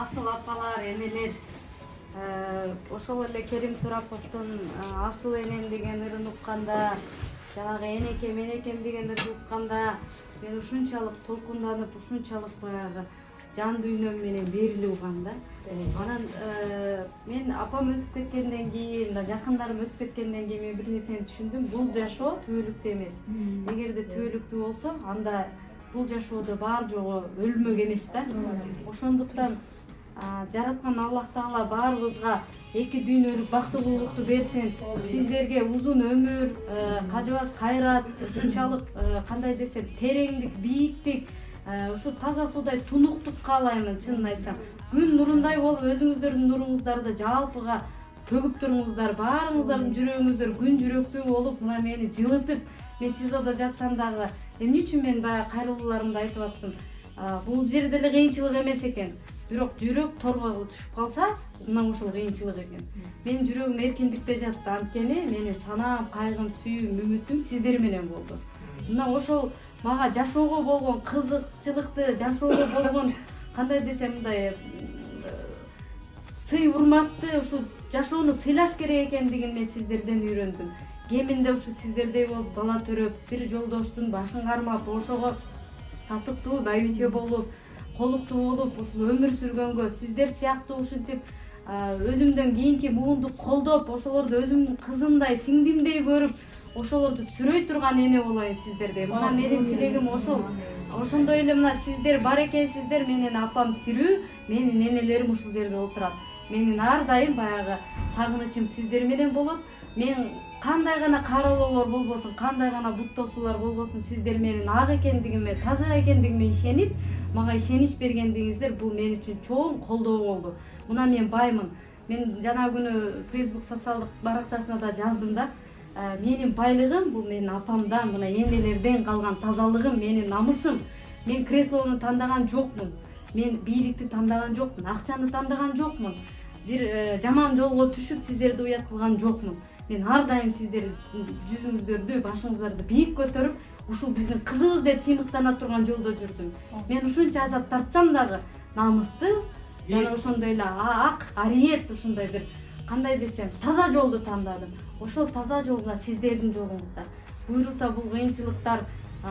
асыл апалар, энелер, ошол эле Керим Тураповдун асыл энем деген ырын укканда, жанагы энекем деген ырды укканда мен ушунчалык толкунданып, ушунчалык баягы жан дүйнөм менен берилип угам да. Анан мен апам өтүп кеткенден кийин, жакындарым өтүп кеткенден кийин мен бир нерсени түшүндүм. Бул жашоо түбөлүктүү эмес. Эгерде түбөлүктүү болсо, анда бул жашоодо бар жогу өлмөк эмес да. Ошондуктан жараткан Аллах Таала баарыбызга эки дүйнөлүк бактылуулукту берсин. Сиздерге узун өмүр, кажыбас кайрат, ушунчалык кандай десем, тереңдик, бийиктик, ушу таза суудай тунуктук каалаймын, чынын айтсам. Күн нурундай болуп, өзүңүздөрдүн нуруңуздарды жалпыга төгүп туруңуздар, баарыңыздардын жүрөгүңүздөр күн жүрөктүү болуп, мына мени жылытып, мен СИЗОдо жатсам дагы, эмне үчүн мен баягы кайрылууларымда айтып аттым. Бул жерде эле кыйынчылык эмес экен. Бирок жүрөк торбого түшүп калса, мына ошол кыйынчылык экен. Менин жүрөгүм эркиндикте жатты, анткени менин санаам, кайгым, сүйүүм, үмүтүм сиздер менен болду. Мына ошол мага жашоого болгон кызыкчылыкты, жашоого болгон кандай десем мындай сый урматты, ушу жашоону сыйлаш керек экендигин мен сиздерден үйрөндүм. Кеминде ушу сиздердей болуп бала төрөп, бир жолдоштун башын кармап, ошого татыктуу байбиче болуп, колуктуу болуп, ушул өмүр сүргөнгө сиздер сыяктуу ушинтип өзүмдөн кийинки муунду колдоп, ошолорду өзүмдүн кызымдай, сиңдимдей көрүп, ошолорду сүрөй турган эне болоюн сиздердей. Мына менин тилегим ошол. Ошондой эле мына сиздер бар экенсиздер, менин апам тирүү, менин энелерим ушул жерде отурат. Менин ар дайым баягы сагынычым сиздер менен болот. Мен кандай гана кароолор болбосун, кандай гана бут тосуулар болбосун, сиздер менин ак экендигиме, таза экендигиме ишенип, мага ишенич бергендигиңиздер бул мен үчүн чоң колдоо болду. Мына мен баймын. Мен жана күнү Facebook социалдык баракчасына да жаздым да. Менин байлыгым бул менин апамдан, мына энелерден калган тазалыгым, менин намысым. Мен креслону тандаган жокмун. Мен бийликти тандаган жокмун, акчаны тандаган жокмун. Бир жаман жолго түшүп сиздерди уят кылган жокмун. Мен ар дайым сиздер жүзүңүздөрдү, башыңыздарды бийик көтөрүп, ушул биздин кызыбыз деп сыймыктана турган жолдо жүрдүм. Мен ушунча азап тартсам дагы намысты, жана ошондой эле ак, ариет, ушундай бир кандай десем, таза жолду тандадым. Ошол таза жол мына сиздердин жолуңузда. Буйруса бул кыйынчылыктар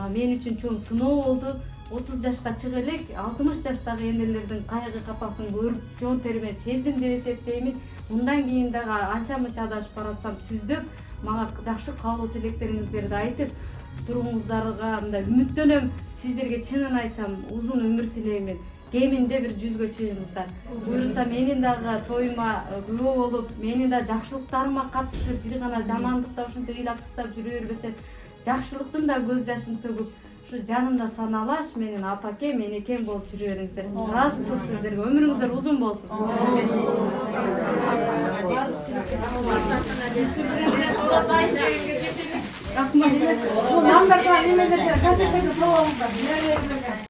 мен үчүн чоң сыноо болду. 30 жашка чыга элек, 60 жаштагы энелердин кайгы капасын көрүп, жон теримен сездим деп эсептеймин. Мындан кийин дагы анча мынча адашып баратсам түздөп, мага жакшы каалоо тилектериңиздерди айтып туруңуздарга мындай үмүттөнөм. Сиздерге чынын айтсам, узун өмүр тилеймин. Кеминде бир 100гө чыгыңыздар. Буйруса менин дагы тоюма күбө болуп, менин да жакшылыктарыма катышып, бир гана жамандыкта ушинтип ыйлап-сыктап жүрө бербесет, жакшылыктын да көз жашын төгүп, ушу жанымда саналаш менин апакем, энекем болуп жүрө бериңиздер. Ыраазычылык сиздерге, өмүрүңүздөр узун болсун. Рахмат.